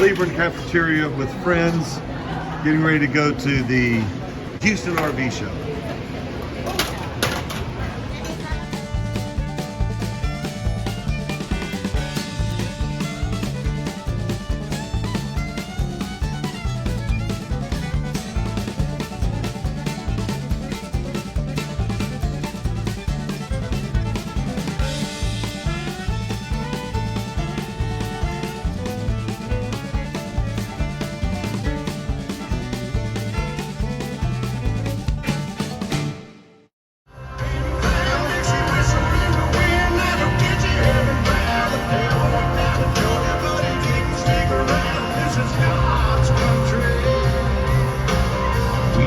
Cleveland cafeteria with friends, getting ready to go to the Houston RV show.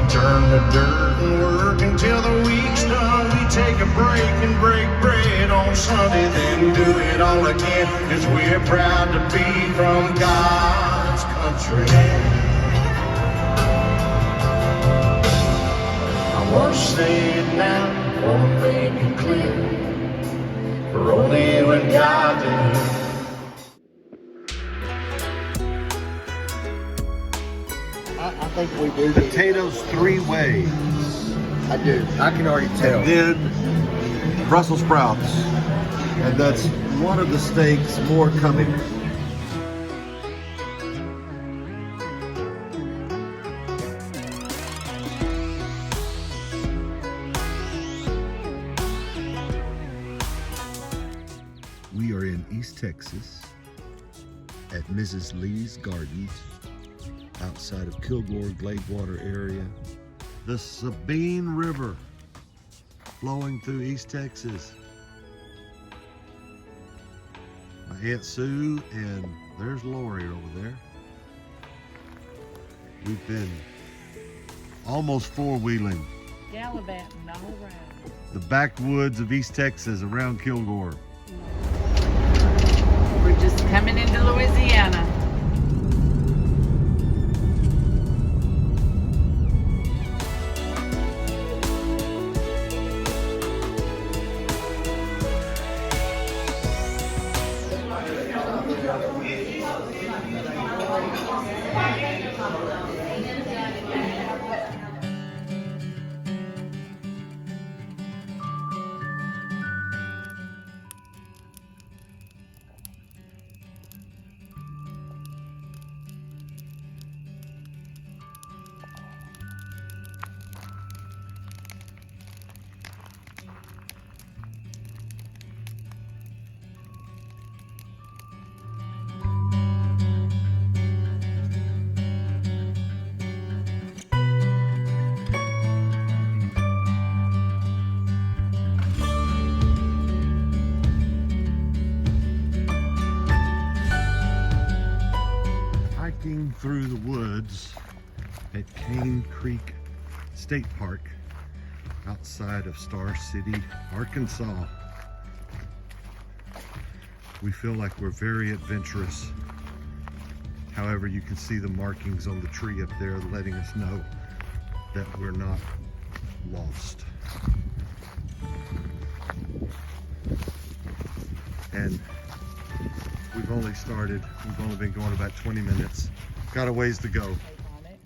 Turn the dirt and work until the week's done. We take a break and break bread on Sunday, then do it all again, 'cause we're proud to be from God's country. I want to say it now, want to make it clear, for only you and God did. I think we do. Potatoes 3 ways. I do. I can already tell. And then Brussels sprouts. And that's one of the steaks, more coming. We are in East Texas at Mrs. Lee's Gardens, outside of Kilgore Gladewater area. The Sabine River flowing through East Texas. My Aunt Sue, and there's Lori over there. We've been almost four-wheeling Gallivanting all around. the backwoods of East Texas around Kilgore. We're just coming into Louisiana. Through the woods at Cane Creek State Park outside of Star City, Arkansas. We feel like we're very adventurous. However, you can see the markings on the tree up there letting us know that we're not lost. And we've only been going about 20 minutes. Got a ways to go.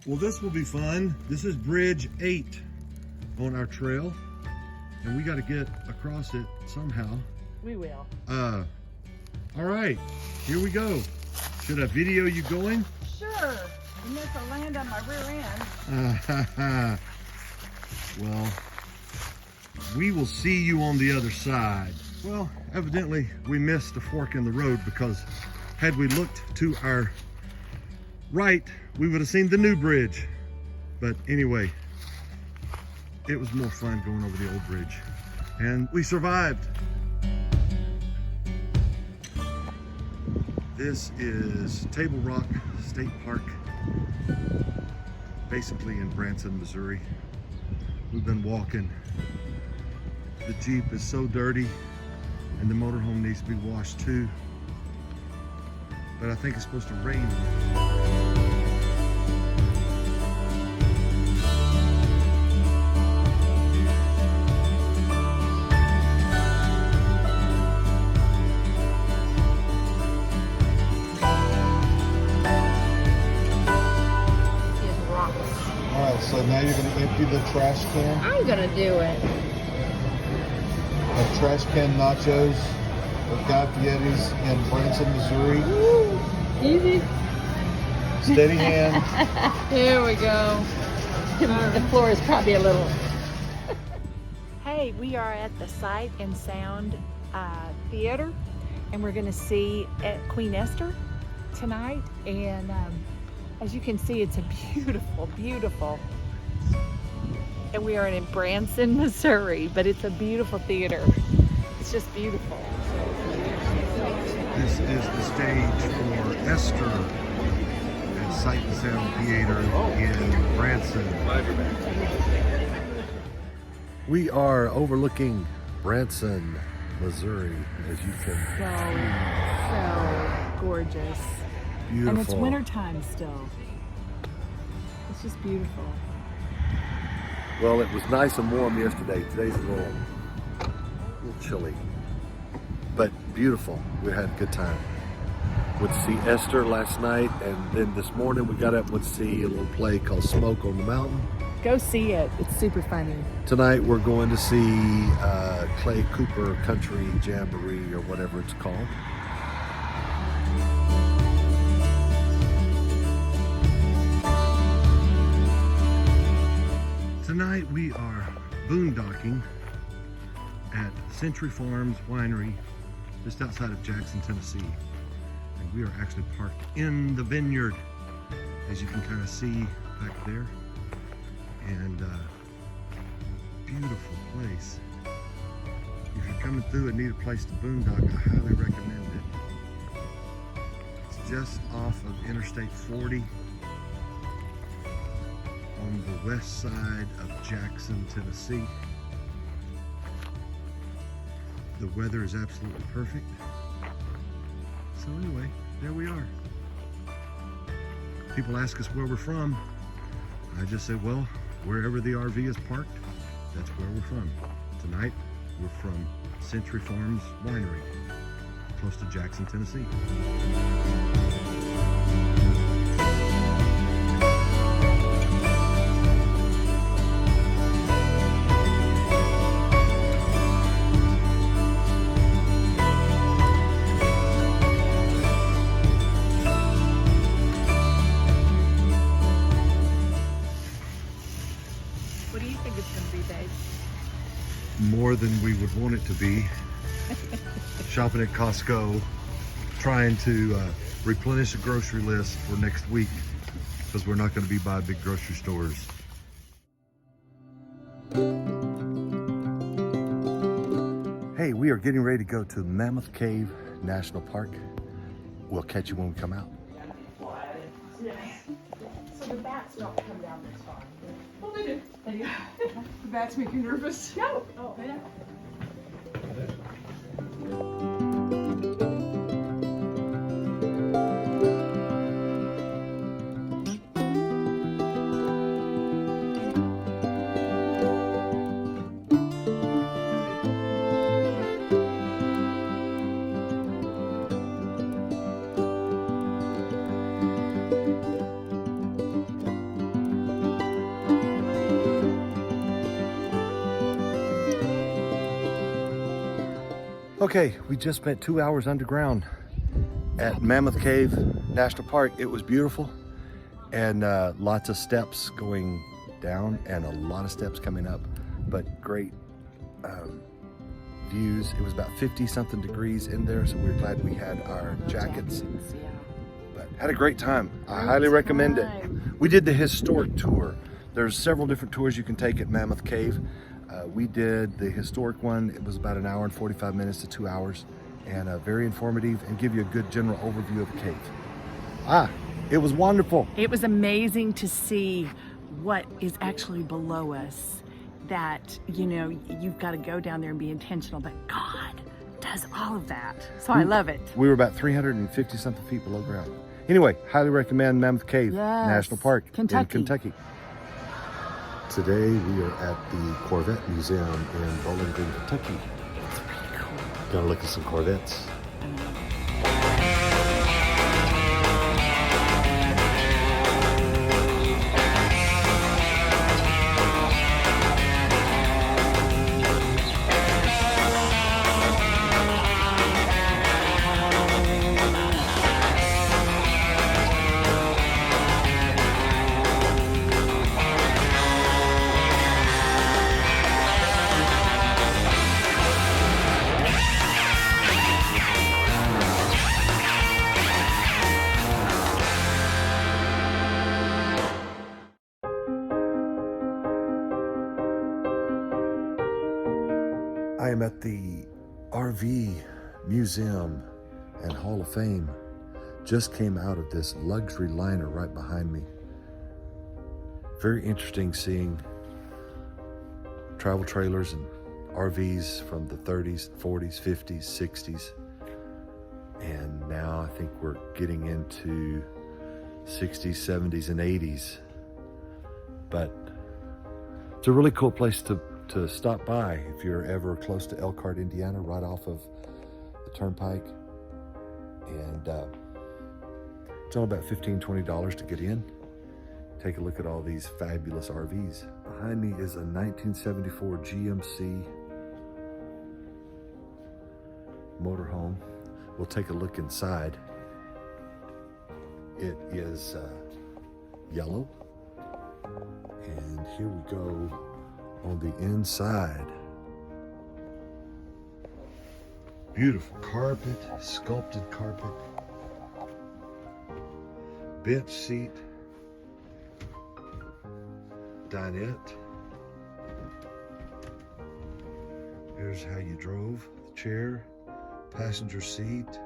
Well, this will be fun. This is Bridge 8 on our trail, and we got to get across it somehow. We will. All right, here we go. Should I video you going? Sure. Unless I land on my rear end. Well, we will see you on the other side. Well, evidently we missed a fork in the road, because had we looked to our right, we would have seen the new bridge. But anyway, it was more fun going over the old bridge, and we survived. This is Table Rock State Park, basically in Branson, Missouri. We've been walking. The Jeep is so dirty, and the motorhome needs to be washed too. But I think it's supposed to rain. gonna empty the trash can. I'm gonna do it. A trash can nachos with Guy Fieri's in Branson, Missouri. Woo, easy. Steady hand. Here we go. The floor is probably a little. Hey, we are at the Sight and Sound Theater, and we're going to see at Queen Esther tonight. And as you can see, it's a beautiful, beautiful. And we are in Branson, Missouri, but it's a beautiful theater. It's just beautiful. This is the stage for Esther at Sight and Sound Theater in Branson. We are overlooking Branson, Missouri, as you can So gorgeous. beautiful. And it's wintertime still. It's just beautiful. Well, it was nice and warm yesterday. Today's a little chilly, but beautiful. We had a good time. Went to see Esther last night, and then this morning we got up and went to see a little play called Smoke on the Mountain. Go see it. It's super funny. Tonight we're going to see Clay Cooper Country Jamboree, or whatever it's called. Tonight we are boondocking at Century Farms Winery just outside of Jackson, Tennessee. And we are actually parked in the vineyard, as you can kind of see back there. And beautiful place. If you're coming through and need a place to boondock, I highly recommend it. It's just off of Interstate 40 on the west side of Jackson, Tennessee. The weather is absolutely perfect. So anyway, there we are. People ask us where we're from. I just say, well, wherever the RV is parked, that's where we're from. Tonight, we're from Century Farms Winery, close to Jackson, Tennessee. What do you think it's going to be, babe? More than we would want it to be. Shopping at Costco, trying to replenish a grocery list for next week, because we're not going to be by big grocery stores. Hey, we are getting ready to go to Mammoth Cave National Park. We'll catch you when we come out. So the bats don't come down this far. Well, they do. They do. The bats make you nervous? No. Oh, yeah. Okay, we just spent 2 hours underground at Mammoth Cave National Park. It was beautiful, and lots of steps going down and a lot of steps coming up, but great views. It was about 50-something degrees in there, so we were glad we had our jackets. But had a great time. I highly recommend it. We did the historic tour. There's several different tours you can take at Mammoth Cave. We did the historic one. It was about an hour and 45 minutes to 2 hours, and very informative, and give you a good general overview of the cave. It was wonderful. It was amazing to see what is actually below us. That, you know, you've got to go down there and be intentional, but God does all of that. So I love it. We were about 350 something feet below ground. Anyway, highly recommend Mammoth Cave National Park in Kentucky. Today we are at the Corvette Museum in Bowling Green, Kentucky. It's pretty cool. Gonna look at some Corvettes. I am at the RV Museum and Hall of Fame. Just came out of this luxury liner right behind me. Very interesting seeing travel trailers and RVs from the 30s, 40s, 50s, 60s. And now I think we're getting into 60s, 70s, and 80s. But it's a really cool place to stop by if you're ever close to Elkhart, Indiana, right off of the turnpike. And it's only about $15, $20 to get in. Take a look at all these fabulous RVs. Behind me is a 1974 GMC motorhome. We'll take a look inside. It is yellow. And here we go on the inside. Beautiful carpet, sculpted carpet, bench seat, dinette. Here's how you drove, the chair, passenger seat.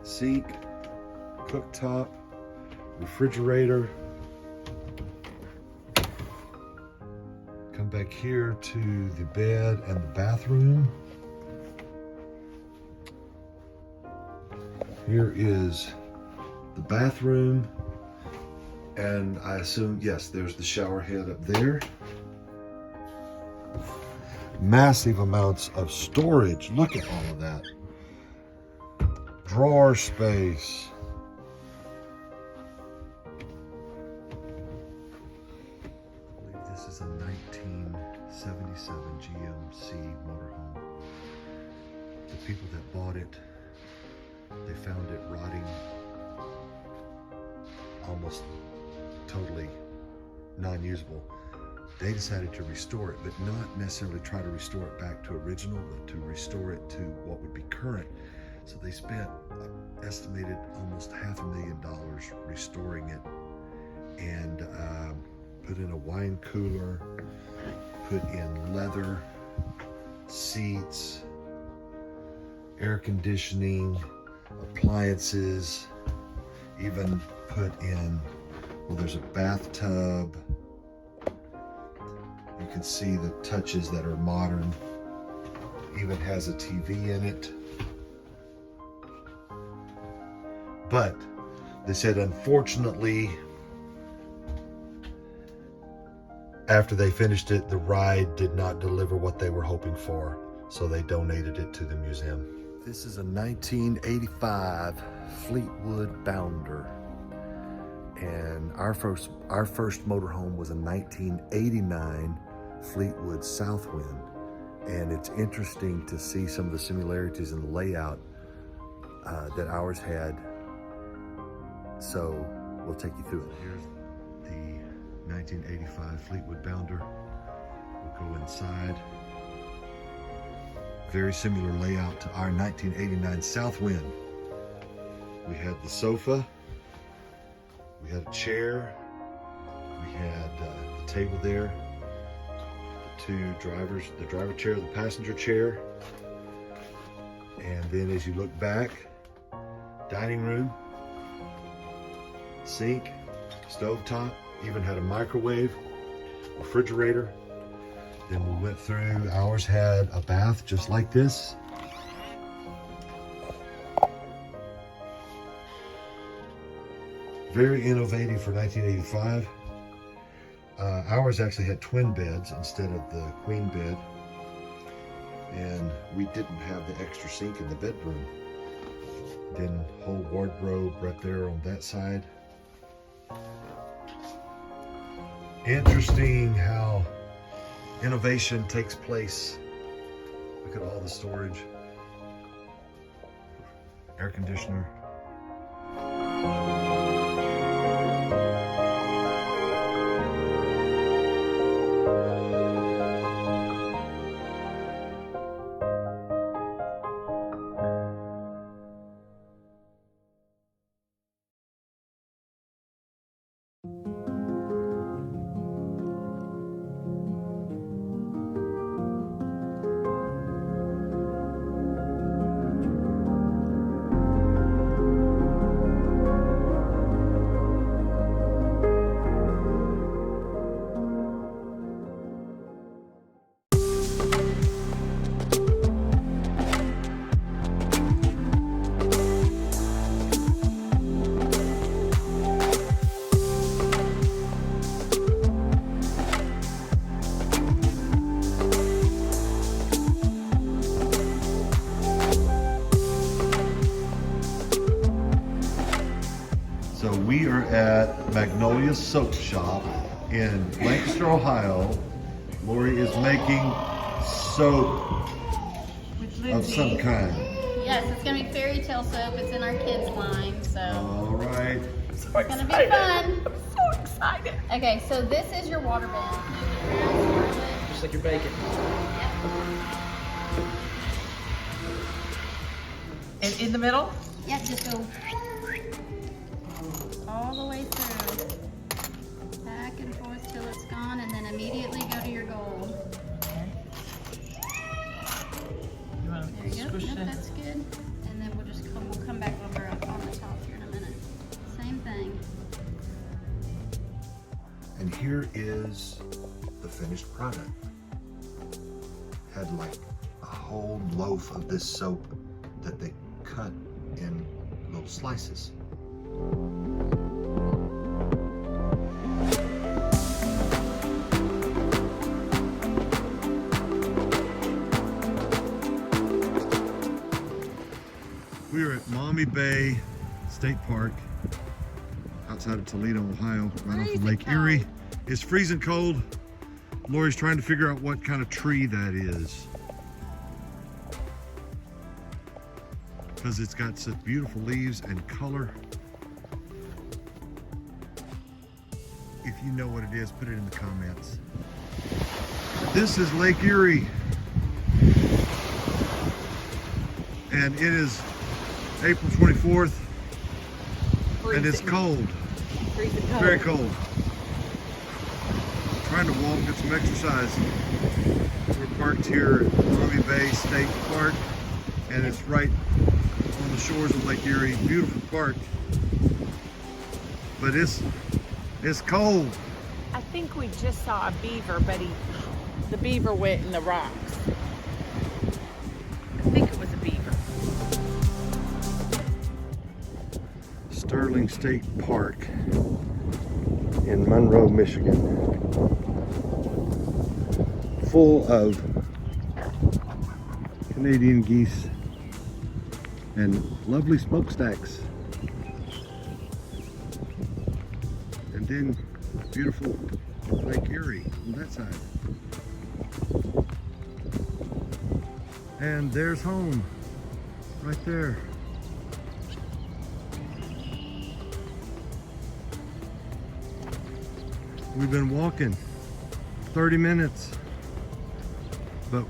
Sink, cooktop, refrigerator. Come back here to the bed and the bathroom. Here is the bathroom, and I assume, yes, there's the shower head up there. Massive amounts of storage. Look at all of that. Drawer space. I believe this is a 1977 GMC motorhome. The people that bought it, they found it rotting, almost totally non-usable. They decided to restore it, but not necessarily try to restore it back to original, but to restore it to what would be current. So they spent, estimated, almost $500,000 restoring it, and put in a wine cooler, put in leather seats, air conditioning, appliances, even put in, well, there's a bathtub. You can see the touches that are modern. Even has a TV in it. But they said, unfortunately, after they finished it, the ride did not deliver what they were hoping for, so they donated it to the museum. This is a 1985 Fleetwood Bounder, and our first motorhome was a 1989 Fleetwood Southwind, and it's interesting to see some of the similarities in the layout that ours had. So we'll take you through it. Here's the 1985 Fleetwood Bounder. We'll go inside. Very similar layout to our 1989 Southwind. We had the sofa, we had a chair, we had the table there, the two drivers, the driver chair, the passenger chair, and then as you look back, dining room, sink, stovetop, even had a microwave, refrigerator. Then we went through, ours had a bath just like this. Very innovative for 1985. Ours actually had twin beds instead of the queen bed. And we didn't have the extra sink in the bedroom. Then whole wardrobe right there on that side. Interesting how innovation takes place. Look at all the storage. Air conditioner. So we are at Magnolia Soap Shop in Lancaster, Ohio. Lori is making soap of some kind. Yes, it's gonna be fairy tale soap. It's in our kids line, so All right. it's gonna be fun. I'm so excited. Okay, so this is your water bed. Just like your bacon. And in the middle? Yeah, just go all the way through, back and forth till it's gone, and then immediately go to your gold. There you go. Nope, that's good. And then we'll come back over on the top here in a minute. Same thing. And here is the finished product. Had like a whole loaf of this soap that they cut in little slices. We are at Maumee Bay State Park outside of Toledo, Ohio, right off of Lake Erie. It's freezing cold. Lori's trying to figure out what kind of tree that is, because it's got such beautiful leaves and color. If you know what it is, put it in the comments. This is Lake Erie, and it is April 24th, and it's cold, very cold. Trying to walk, get some exercise. We're parked here at Maumee Bay State Park, and it's right on the shores of Lake Erie. Beautiful park, but it's cold. I think we just saw a beaver, but the beaver went in the rocks. I think it was a beaver. Sterling State Park in Monroe, Michigan. Full of Canadian geese and lovely smokestacks. And then beautiful Lake Erie on that side. And there's home right there. We've been walking 30 minutes, but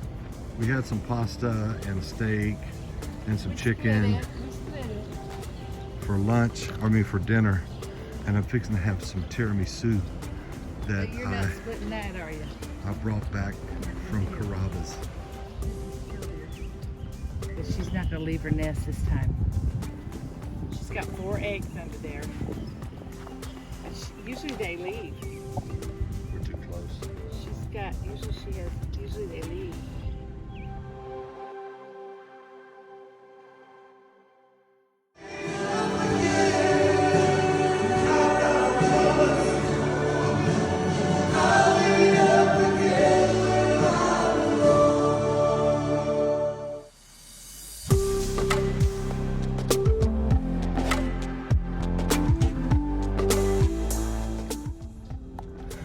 we had some pasta and steak and some chicken for lunch, for dinner, and I'm fixing to have some tiramisu that You're not splitting that, are you? I brought back from Carouthers. But she's not gonna leave her nest this time. She's got 4 eggs under there. Usually they leave. We're too close. Usually they leave.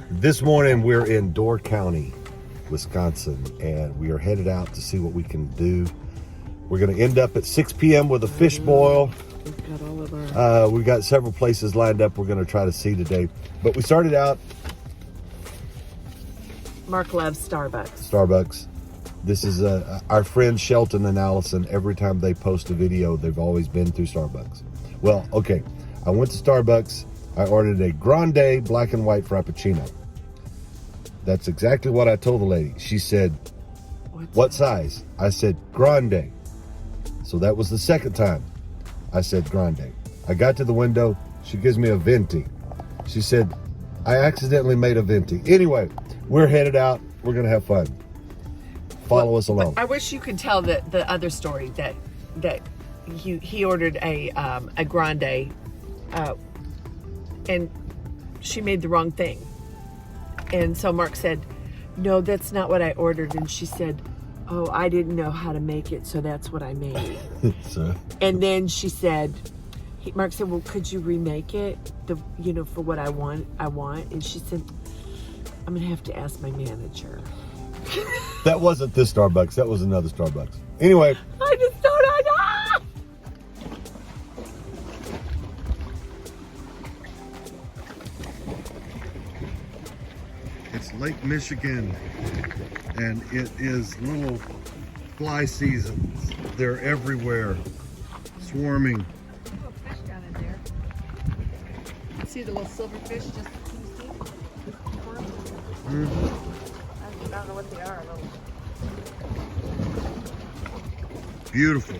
This morning we're in Door County, Wisconsin, and we are headed out to see what we can do. We're going to end up at 6 p.m. with a fish boil. We've got all of our... We've got several places lined up we're going to try to see today. But we started out... Mark loves Starbucks. Starbucks. This is our friends Shelton and Allison. Every time they post a video, they've always been through Starbucks. Well, okay. I went to Starbucks. I ordered a grande black and white frappuccino. That's exactly what I told the lady. She said, what size? I said, grande. So that was the second time I said grande. I got to the window. She gives me a venti. She said, I accidentally made a venti. Anyway, we're headed out. We're going to have fun. Follow us along. I wish you could tell the other story that he ordered a grande and she made the wrong thing. And so Mark said, no, that's not what I ordered. And she said, oh, I didn't know how to make it, so that's what I made. So. And then she said, Mark said, well, could you remake it, for what I want? And she said, I'm gonna have to ask my manager. That wasn't this Starbucks. That was another Starbucks. Anyway. I just don't know. It's Lake Michigan, and it is little fly seasons. They're everywhere, swarming. Little fish down in there. See the little silverfish just can you see? I don't know what they are. Beautiful.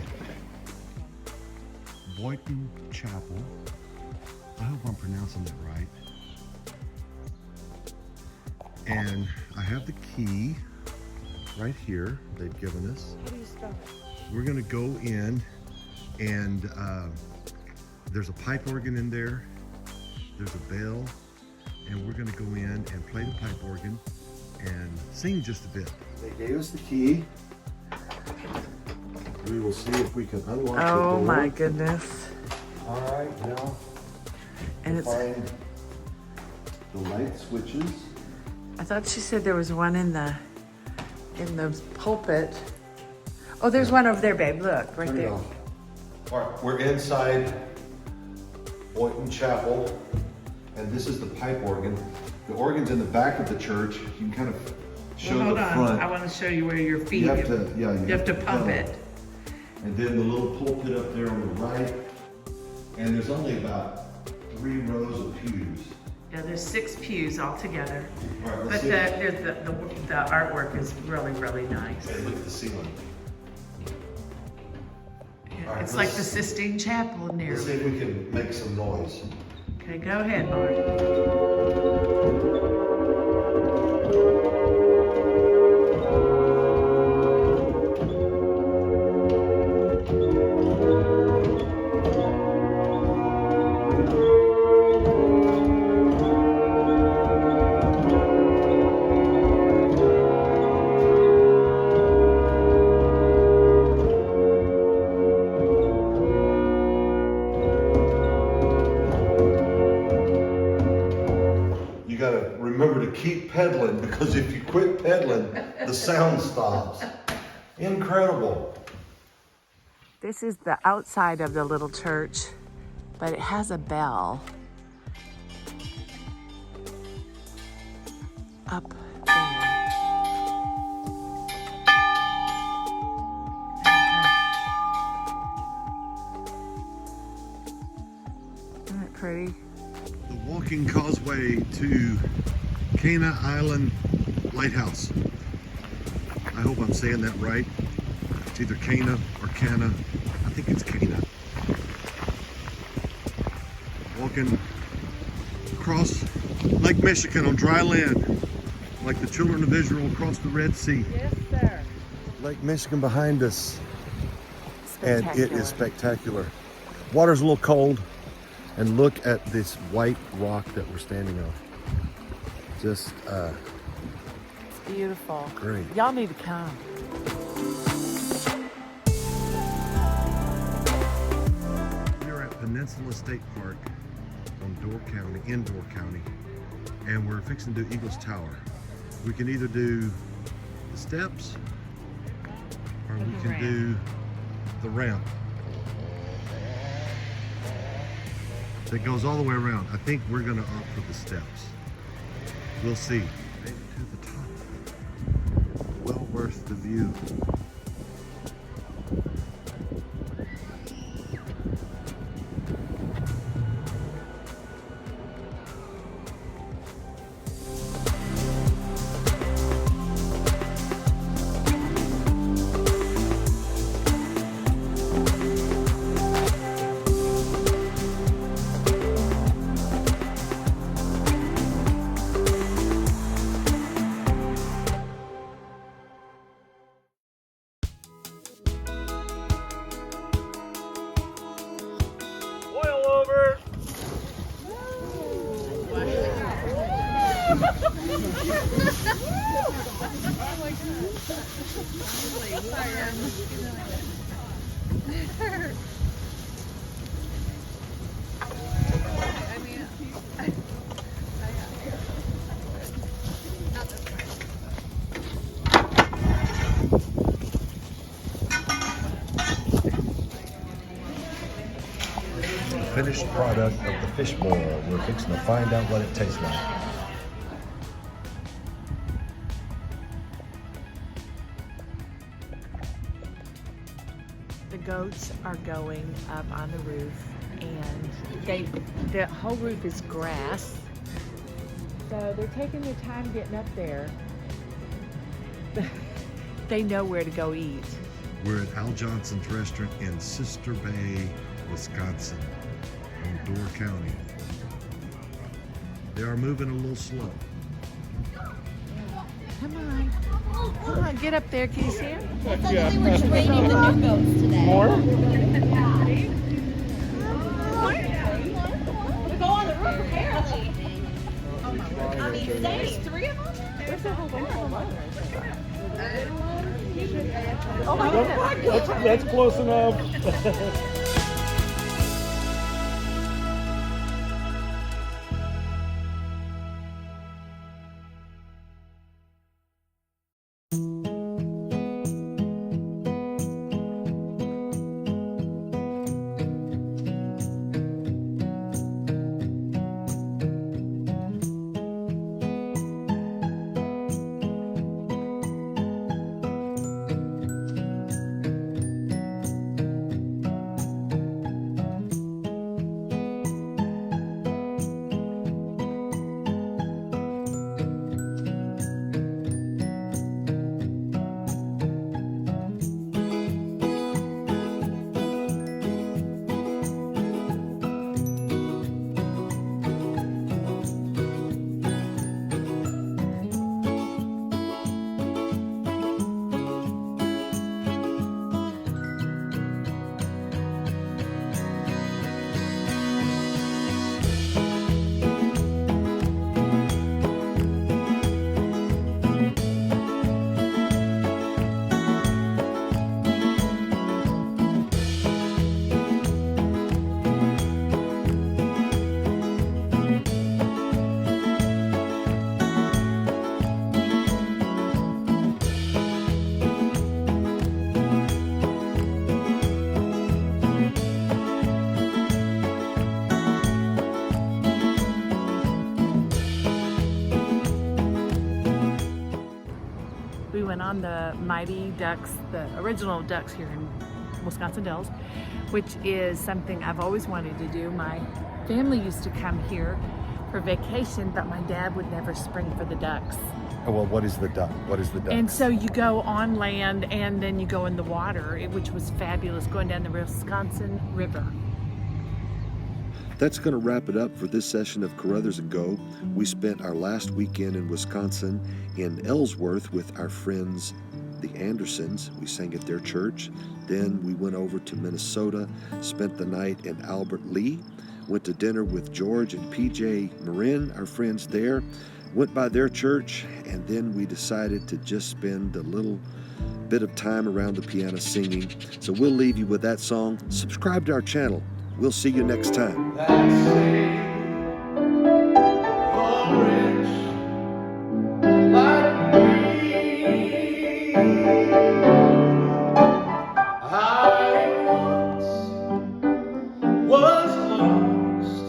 Boynton Chapel. I hope I'm pronouncing that right. And I have the key right here they've given us. How do you spell it? We're gonna go in, and there's a pipe organ in there. There's a bell, and we're gonna go in and play the pipe organ and sing just a bit. They gave us the key. We will see if we can unlock the door. Oh my goodness. All right, now And it's, find the light switches. I thought she said there was one in the pulpit. Oh, there's one over there, babe. Look, right Turn it there. on. All right, we're inside Boynton Chapel, and this is the pipe organ. The organ's in the back of the church. You can kind of show Well, hold the on. front. I want to show you where your feet. You have to, yeah, You have to pump it. And then the little pulpit up there on the right. And there's only about 3 rows of pews. Yeah, there's 6 pews altogether. All right, But let's see. the artwork is really, really nice. Hey, look at the ceiling. All right, It's like let's- the Sistine Chapel in there. Let's see if we can make some noise. Okay, go ahead, Mark. You gotta remember to keep pedaling, because if you quit pedaling, the sound stops. Incredible. This is the outside of the little church, but it has a bell up there. Isn't it pretty? The walking causeway to Cana Island Lighthouse. I hope I'm saying that right. It's either Cana or Cana. I think it's Cana. Walking across Lake Michigan on dry land, like the children of Israel across the Red Sea. Yes, sir. Lake Michigan behind us, and it is Spectacular. spectacular. Water's a little cold, and look at this white rock that we're standing on. Just It's beautiful. great. Y'all need to come. We're at Peninsula State Park in Door County, and we're fixing to do Eagles Tower. We can either do the steps, or we can do the ramp that goes all the way around. I think we're gonna opt for the steps. We'll see. Made it to the top. Well worth the view. first product of the fish boil. We're fixing to find out what it tastes like. The goats are going up on the roof, and the whole roof is grass. So they're taking their time getting up there. They know where to go eat. We're at Al Johnson's restaurant in Sister Bay, Wisconsin, in Door County. They are moving a little slow. Come on, get up there, can you see him? I thought they were training the new goats today. We go on the roof apparently. I mean, there's 3 of them? There's a whole bunch of them. Oh my goodness. That's close enough. We went on the Mighty Ducks, the original Ducks here in Wisconsin Dells, which is something I've always wanted to do. My family used to come here for vacation, but my dad would never spring for the ducks. Oh, well, what is the duck? What is the duck? And so you go on land and then you go in the water, which was fabulous, going down the Wisconsin River. That's going to wrap it up for this session of Carouthers Go. We spent our last weekend in Wisconsin in Ellsworth with our friends, the Andersons. We sang at their church. Then we went over to Minnesota, spent the night in Albert Lea, went to dinner with George and PJ Marin, our friends there, went by their church, and then we decided to just spend a little bit of time around the piano singing. So we'll leave you with that song. Subscribe to our channel. We'll see you next time. Was lost.